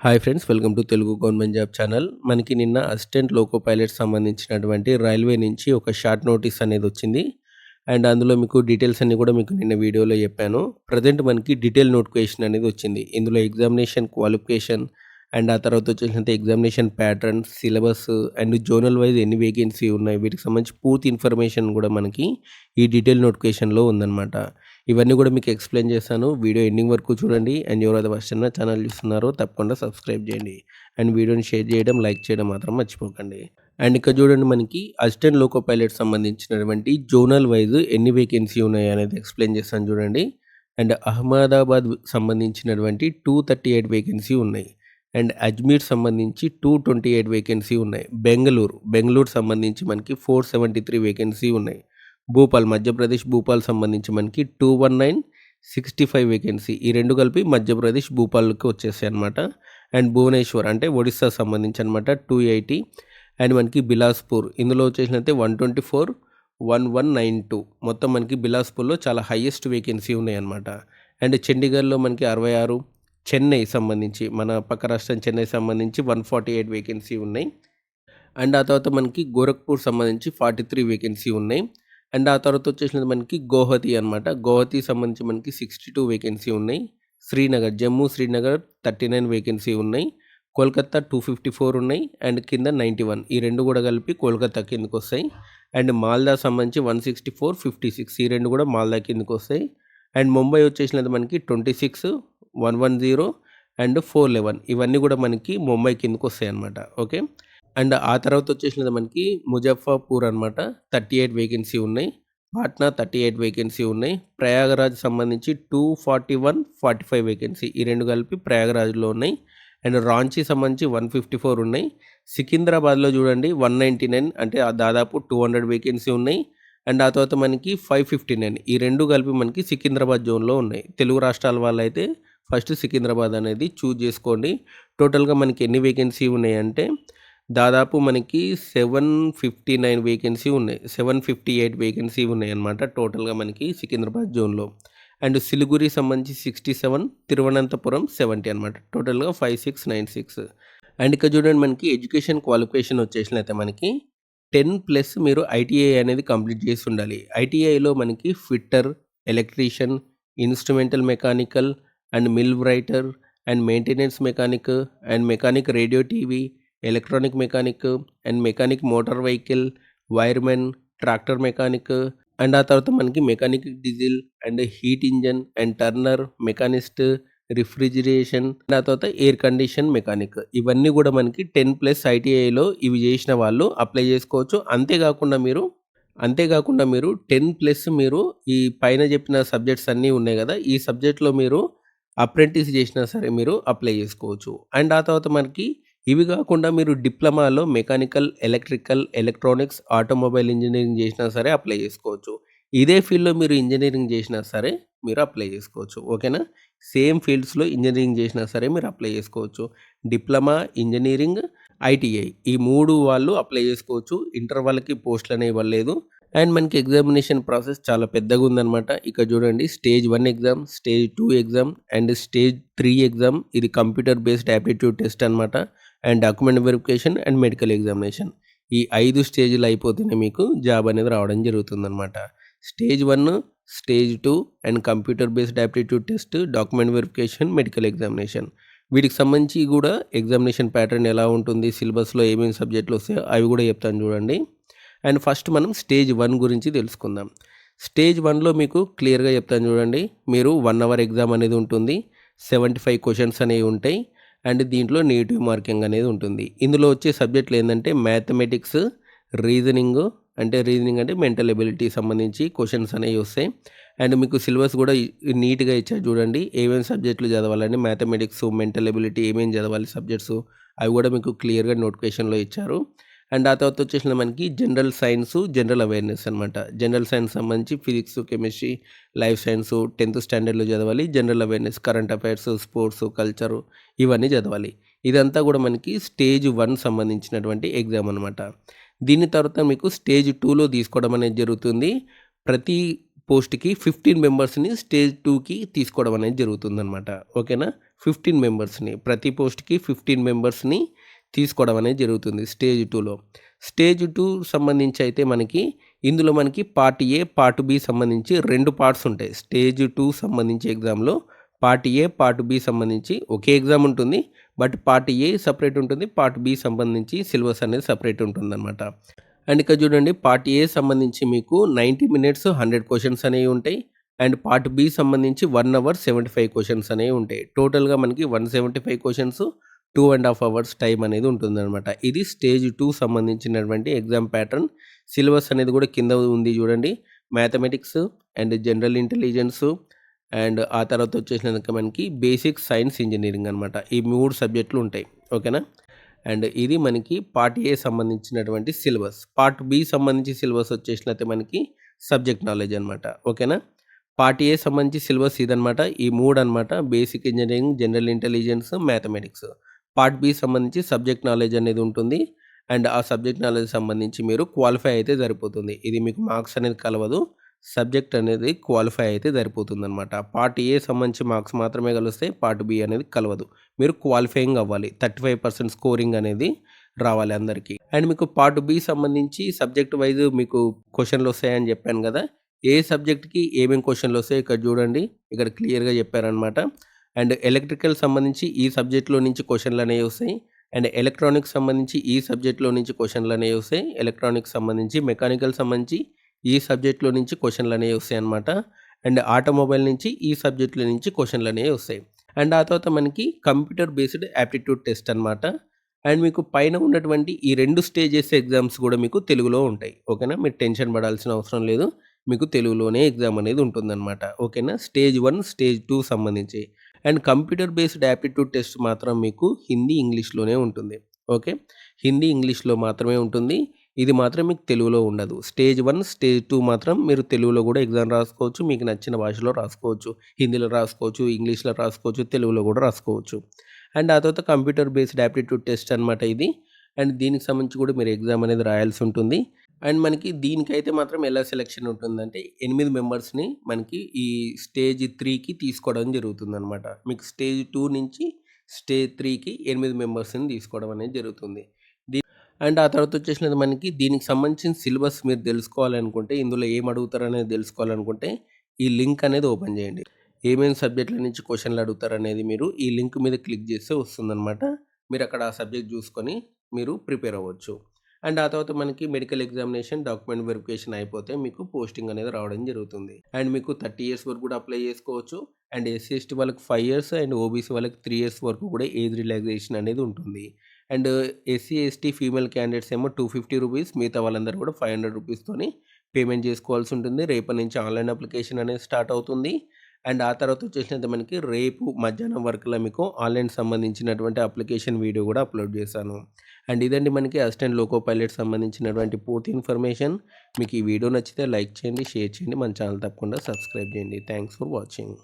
Hi friends, welcome to Telugu government job channel. మనకి నిన్న assistant loco pilot సంబంధించినటువంటి railway నుంచి ఒక షార్ట్ నోటీస్ అనేది వచ్చింది. అండ్ అందులో మీకు డీటెయిల్స్ అన్నీ కూడా మీకు నిన్న వీడియోలో చెప్పాను. ప్రజెంట్ మనకి డీటెయిల్ నోటిఫికేషన్ అనేది వచ్చింది. ఇందులో ఎగ్జామినేషన్ క్వాలిఫికేషన్ అండ్ ఆ తర్వాత వచ్చేసినంత examination pattern, syllabus and zonal wise ఎన్ని వేకెన్సీ ఉన్నాయి, వీటికి సంబంధించి పూర్తి ఇన్ఫర్మేషన్ కూడా మనకి ఈ డీటెయిల్ నోటిఫికేషన్లో ఉందన్నమాట. ఇవన్నీ కూడా మీకు ఎక్స్ప్లెయిన్ చేస్తాను. వీడియో ఎండింగ్ వరకు చూడండి. అండ్ ఎవరైతే ఫస్ట్ టైం నా ఛానల్ చూస్తున్నారో తప్పకుండా సబ్స్క్రైబ్ చేయండి. అండ్ వీడియోని షేర్ చేయడం, లైక్ చేయడం మాత్రం మర్చిపోకండి. అండ్ ఇక్కడ చూడండి, మనకి అసిస్టెంట్ లోకో పైలట్ సంబంధించినటువంటి జోనల్ వైజ్ ఎన్ని వేకెన్సీ ఉన్నాయి అనేది ఎక్స్ప్లెయిన్ చేస్తాను చూడండి. అండ్ అహ్మదాబాద్ సంబంధించినటువంటి 238 వేకెన్సీ ఉన్నాయి. అండ్ అజ్మీర్ సంబంధించి 228 వేకెన్సీ ఉన్నాయి. బెంగళూరు సంబంధించి మనకి 473 వేకెన్సీ ఉన్నాయి. భూపాల్, మధ్యప్రదేశ్ భూపాల్ సంబంధించి మనకి 219, 65 వేకెన్సీ. ఈ రెండు కలిపి మధ్యప్రదేశ్ భూపాల్కి వచ్చేసాయి అనమాట. అండ్ భువనేశ్వర్ అంటే ఒడిస్సా సంబంధించి అనమాట 280. అండ్ మనకి బిలాస్పూర్ ఇందులో వచ్చేసినైతే 124, 1192. మొత్తం మనకి బిలాస్పూర్లో చాలా హైయెస్ట్ వేకెన్సీ ఉన్నాయి అనమాట. అండ్ చండీగఢ్లో మనకి 66. చెన్నై సంబంధించి మన పక్క రాష్ట్రం చెన్నై సంబంధించి 148 వేకెన్సీ ఉన్నాయి. అండ్ ఆ తర్వాత మనకి గోరఖ్పూర్ సంబంధించి 43 వేకెన్సీ ఉన్నాయి. అండ్ ఆ తర్వాత వచ్చేసినది మనకి గౌహతి అనమాట. గౌహతి సంబంధించి మనకి 62 వేకెన్సీ ఉన్నాయి. జమ్మూ శ్రీనగర్ 39 వేకెన్సీ ఉన్నాయి. కోల్కత్తా 254 ఉన్నాయి. అండ్ కింద 91. ఈ రెండు కూడా కలిపి కోల్కత్తా కిందకు వస్తాయి. అండ్ మాల్దా సంబంధించి 164, 56. ఈ రెండు కూడా మాల్దా కిందకు వస్తాయి. అండ్ ముంబై వచ్చేసినది మనకి 26, 110 అండ్ 411. ఇవన్నీ కూడా మనకి ముంబై కిందకు వస్తాయి అనమాట. ఓకే. అండ్ ఆ తర్వాత వచ్చేసినది మనకి ముజఫర్పూర్ అనమాట. 38 వేకెన్సీ ఉన్నాయి. పాట్నా 38 వేకెన్సీ ఉన్నాయి. ప్రయాగరాజ్ సంబంధించి 241, 45 వేకెన్సీ. ఈ రెండు కలిపి ప్రయాగరాజ్లో ఉన్నాయి. అండ్ రాంచీ సంబంధించి 154 ఉన్నాయి. సికింద్రాబాద్లో చూడండి 199, అంటే దాదాపు 200 వేకెన్సీ ఉన్నాయి. అండ్ ఆ తర్వాత మనకి 559. ఈ రెండు కలిపి మనకి సికింద్రాబాద్ జోన్లో ఉన్నాయి. తెలుగు రాష్ట్రాల వాళ్ళైతే ఫస్ట్ సికింద్రాబాద్ అనేది చూజ్ చేసుకోండి. టోటల్గా మనకి ఎన్ని వేకెన్సీ ఉన్నాయంటే దాదాపు మనకి 759 వేకెన్సీ ఉన్నాయి. 758 వేకెన్సీ ఉన్నాయి అన్నమాట టోటల్గా మనకి సికింద్రాబాద్ జోన్లో. అండ్ సిలిగురి సంబంధించి 67, తిరువనంతపురం 70 అనమాట. టోటల్గా 5696. అండ్ ఇక్కడ చూడండి, మనకి ఎడ్యుకేషన్ క్వాలిఫికేషన్ వచ్చేసినైతే మనకి 10+ మీరు ఐటీఐ అనేది కంప్లీట్ చేసి ఉండాలి. ఐటీఐలో మనకి fitter, electrician, instrumental mechanical and meal writer and maintenance mechanic and mechanic radio TV, electronic mechanic and mechanic motor vehicle, wiremen, tractor mechanic and ఆ తర్వాత మనకి mechanic diesel and heat engine and Turner, machinist, refrigeration and ఆ తర్వాత air condition mechanic. ఇవన్నీ కూడా మనకి 10+ ఐటీఐలో ఇవి చేసిన వాళ్ళు అప్లై చేసుకోవచ్చు. అంతేకాకుండా మీరు 10+ మీరు ఈ పైన చెప్పిన సబ్జెక్ట్స్ అన్నీ ఉన్నాయి కదా, ఈ సబ్జెక్ట్లో మీరు అప్రెంటిస్ చేసినా సరే మీరు అప్లై చేసుకోవచ్చు. అండ్ ఆ తర్వాత మనకి ఇవి కాకుండా మీరు డిప్లొమాలో mechanical, electrical, electronics, automobile engineering చేసినా సరే అప్లై చేసుకోవచ్చు. ఇదే ఫీల్డ్లో మీరు ఇంజనీరింగ్ చేసినా సరే మీరు అప్లై చేసుకోవచ్చు. ఓకేనా. సేమ్ ఫీల్డ్స్లో ఇంజనీరింగ్ చేసినా సరే మీరు అప్లై చేసుకోవచ్చు. డిప్లొమా, ఇంజనీరింగ్, ఐటీఐ ఈ 3 వాళ్ళు అప్లై చేసుకోవచ్చు. ఇంటర్ వాళ్ళకి పోస్టులు అనేవి ఇవ్వలేదు. అండ్ మనకి ఎగ్జామినేషన్ ప్రాసెస్ చాలా పెద్దగా ఉందన్నమాట. ఇక్కడ చూడండి, stage 1 exam, stage 2 exam and stage 3 exam. ఇది కంప్యూటర్ బేస్డ్ యాప్టిట్యూడ్ టెస్ట్ అనమాట. And document verification and medical examination. ఈ 5 స్టేజ్లు అయిపోతేనే మీకు జాబ్ అనేది రావడం జరుగుతుందన్నమాట. Stage 1, stage 2 and computer based aptitude test, document verification, medical examination. వీటికి సంబంధించి కూడా ఎగ్జామినేషన్ ప్యాటర్న్ ఎలా ఉంటుంది, సిలబస్లో ఏమేమి సబ్జెక్టులు వస్తాయో అవి కూడా చెప్తాను చూడండి. అండ్ ఫస్ట్ మనం స్టేజ్ 1 గురించి తెలుసుకుందాం. స్టేజ్ 1లో మీకు క్లియర్గా చెప్తాను చూడండి. మీరు 1 అవర్ ఎగ్జామ్ అనేది ఉంటుంది. 75 క్వశ్చన్స్ అనేవి ఉంటాయి. అండ్ దీంట్లో నెగిటివ్ మార్కింగ్ అనేది ఉంటుంది. ఇందులో వచ్చే సబ్జెక్టులు ఏంటంటే మ్యాథమెటిక్స్, రీజనింగ్ అంటే మెంటల్ ఎబిలిటీ సంబంధించి క్వశ్చన్స్ అనేవి వస్తాయి. అండ్ మీకు సిలబస్ కూడా నీట్గా ఇచ్చారు చూడండి. ఏమేమి సబ్జెక్టులు చదవాలని, మ్యాథమెటిక్స్, మెంటల్ ఎబిలిటీ ఏమేమి చదవాలి సబ్జెక్ట్స్, అవి కూడా మీకు క్లియర్గా నోటిఫికేషన్లో ఇచ్చారు. అండ్ ఆ తర్వాత వచ్చేసిన మనకి జనరల్ సైన్స్, జనరల్ అవేర్నెస్ అనమాట. జనరల్ సైన్స్ సంబంధించి physics, chemistry, life science 10th స్టాండర్డ్లో చదవాలి. General awareness, current affairs, sports, culture ఇవన్నీ చదవాలి. ఇదంతా కూడా మనకి స్టేజ్ 1 సంబంధించినటువంటి ఎగ్జామ్ అనమాట. దీని తర్వాత మీకు స్టేజ్ 2లో తీసుకోవడం అనేది జరుగుతుంది. ప్రతి పోస్ట్‌కి 15 మెంబర్స్‌ని స్టేజ్ 2కి తీసుకోవడం అనేది జరుగుతుందనమాట. ఓకేనా? 15 మెంబర్స్‌ని ప్రతి పోస్ట్‌కి 15 మెంబర్స్‌ని తీసుకోవడం అనేది జరుగుతుంది స్టేజ్ 2లో. స్టేజ్ 2 సంబంధించి అయితే ఇందులో మనకి పార్ట్ ఏ, పార్ట్ బి సంబంధించి 2 పార్ట్స్ ఉంటాయి. స్టేజ్ 2 సంబంధించి ఎగ్జామ్‌లో పార్ట్ ఏ, పార్ట్ బి సంబంధించి ఒకే ఎగ్జామ్ ఉంటుంది. బట్ పార్ట్ ఏ సెపరేట్ ఉంటుంది. పార్ట్ బి సంబంధించి సిలబస్ అనేది సెపరేట్ ఉంటుందనమాట. అండ్ ఇక్కడ చూడండి, పార్ట్ ఏ సంబంధించి మీకు 90 మినిట్స్ 100 క్వెషన్స్ అనేవి ఉంటాయి. అండ్ పార్ట్ బి సంబంధించి 1 అవర్ 75 క్వెషన్స్ అనేవి ఉంటాయి. టోటల్‌గా మనకి 175 క్వెషన్స్ 2½ అవర్స్ టైం అనేది ఉంటుందనమాట. ఇది స్టేజ్ 2 సంబంధించినటువంటి ఎగ్జామ్ ప్యాటర్న్. సిలబస్ అనేది కూడా కింద ఉంది చూడండి. Mathematics and general intelligence and ఆ తర్వాత వచ్చేసినాక మనకి బేసిక్ సైన్స్ ఇంజినీరింగ్ అనమాట. ఈ 3 సబ్జెక్టులు ఉంటాయి. ఓకేనా? అండ్ ఇది మనకి పార్ట్ ఏ సంబంధించినటువంటి సిలబస్. పార్ట్ బి సంబంధించి సిలబస్ వచ్చేసినట్టే మనకి సబ్జెక్ట్ నాలెడ్జ్ అనమాట. ఓకేనా? పార్ట్ ఏ సంబంధించి సిలబస్ ఇదనమాట. ఈ 3 అనమాట. Basic engineering, general intelligence, mathematics. Part B సంబంధించి సబ్జెక్ట్ నాలెడ్జ్ అనేది ఉంటుంది. అండ్ ఆ సబ్జెక్ట్ నాలెడ్జ్ సంబంధించి మీరు క్వాలిఫై అయితే సరిపోతుంది. ఇది మీకు మార్క్స్ అనేది కలవదు. సబ్జెక్ట్ అనేది క్వాలిఫై అయితే సరిపోతుందనమాట. పార్ట్ ఏ సంబంధించి మార్క్స్ మాత్రమే కలుస్తాయి. పార్ట్ బి అనేది కలవదు. మీరు క్వాలిఫైయింగ్ అవ్వాలి. 35% స్కోరింగ్ అనేది రావాలి అందరికీ. అండ్ మీకు పార్ట్ బి సంబంధించి సబ్జెక్ట్ వైజ్ మీకు క్వెషన్లు వస్తాయని చెప్పాను కదా! ఏ సబ్జెక్ట్‌కి ఏమేమి క్వెషన్లు వస్తాయో ఇక్కడ చూడండి. ఇక్కడ క్లియర్‌గా చెప్పారనమాట. అండ్ ఎలక్ట్రికల్ సంబంధించి ఈ సబ్జెక్ట్‌లో నుంచి క్వెషన్లు అనేవి వస్తాయి. అండ్ ఎలక్ట్రానిక్స్ సంబంధించి ఈ సబ్జెక్ట్‌లో నుంచి క్వెషన్లు అనేవి వస్తాయి. ఎలక్ట్రానిక్స్ సంబంధించి, మెకానికల్ సంబంధించి ఈ సబ్జెక్ట్‌లో నుంచి క్వెషన్లు అనేవి వస్తాయన్నమాట. అండ్ ఆటోమొబైల్ నుంచి ఈ సబ్జెక్ట్‌ల నుంచి క్వెషన్లు అనేవి వస్తాయి. అండ్ ఆ తర్వాత మనకి కంప్యూటర్ బేస్డ్ యాప్టిట్యూడ్ టెస్ట్ అనమాట. అండ్ మీకు పైన ఉన్నటువంటి ఈ 2 స్టేజెస్ ఎగ్జామ్స్ కూడా మీకు తెలుగులో ఉంటాయి. ఓకేనా? మీరు టెన్షన్ పడాల్సిన అవసరం లేదు. మీకు తెలుగులోనే ఎగ్జామ్ అనేది ఉంటుందన్నమాట. ఓకేనా? స్టేజ్ 1, స్టేజ్ 2 సంబంధించి. And computer based aptitude test మాత్రం మీకు హిందీ, ఇంగ్లీష్‌లోనే ఉంటుంది. ఓకే. హిందీ, ఇంగ్లీష్‌లో మాత్రమే ఉంటుంది. ఇది మాత్రం మీకు తెలుగులో ఉండదు. స్టేజ్ 1, స్టేజ్ 2 మాత్రం మీరు తెలుగులో కూడా ఎగ్జామ్ రాసుకోవచ్చు. మీకు నచ్చిన భాషలో రాసుకోవచ్చు. హిందీలో రాసుకోవచ్చు, ఇంగ్లీష్‌లో రాసుకోవచ్చు, తెలుగులో కూడా రాసుకోవచ్చు. అండ్ ఆ తర్వాత కంప్యూటర్ బేస్డ్ యాప్టిట్యూడ్ టెస్ట్ అనమాట ఇది. అండ్ దీనికి సంబంధించి కూడా మీరు ఎగ్జామ్ అనేది రాయాల్సి ఉంటుంది. అండ్ మనకి దీనికైతే మాత్రం ఎలా సెలక్షన్ ఉంటుందంటే 8 మెంబర్స్‌ని మనకి ఈ స్టేజ్ 3కి తీసుకోవడం జరుగుతుందనమాట. మీకు స్టేజ్ 2 నుంచి స్టేజ్ 3కి 8 మెంబర్స్‌ని తీసుకోవడం అనేది జరుగుతుంది. అండ్ ఆ తర్వాత వచ్చేసినది మనకి దీనికి సంబంధించిన సిలబస్ మీరు తెలుసుకోవాలనుకుంటే, ఇందులో ఏం అడుగుతారనేది తెలుసుకోవాలనుకుంటే ఈ లింక్ అనేది ఓపెన్ చేయండి. ఏమేమి సబ్జెక్టుల నుంచి క్వెషన్లు అడుగుతారనేది మీరు ఈ లింక్ మీద క్లిక్ చేస్తే వస్తుందనమాట. మీరు అక్కడ ఆ సబ్జెక్ట్ చూసుకొని మీరు ప్రిపేర్ అవ్వచ్చు. అండ్ ఆ తర్వాత మనకి మెడికల్ ఎగ్జామినేషన్, డాక్యుమెంట్ వెరిఫికేషన్ అయిపోతే మీకు పోస్టింగ్ అనేది రావడం జరుగుతుంది. అండ్ మీకు 30 ఇయర్స్ వరకు కూడా అప్లై చేసుకోవచ్చు. అండ్ ఎస్సీ, ఎస్టీ వాళ్ళకి 5 ఇయర్స్ అండ్ ఓబీసీ వాళ్ళకి 3 ఇయర్స్ వరకు కూడా ఏజ్ రిలాక్సేషన్ అనేది ఉంటుంది. And SC, ST female candidates ఏమో ₹250, మిగతా వాళ్ళందరూ కూడా ₹500తోని పేమెంట్ చేసుకోవాల్సి ఉంటుంది. రేపటి నుంచి ఆన్‌లైన్ అప్లికేషన్ అనేది స్టార్ట్ అవుతుంది. అండ్ ఆ తర్వాత వచ్చేసినైతే మనకి రేపు మధ్యాహ్నం వరకులా మీకు ఆన్‌లైన్ సంబంధించినటువంటి అప్లికేషన్ వీడియో కూడా అప్లోడ్ చేశాను. అండ్ ఇదండి మనకి అసిస్టెంట్ లోకో పైలట్ సంబంధించినటువంటి పూర్తి ఇన్ఫర్మేషన్. మీకు ఈ వీడియో నచ్చితే లైక్ చేయండి, షేర్ చేయండి. మన ఛానల్ తప్పకుండా సబ్స్క్రైబ్ చేయండి. Thanks for watching.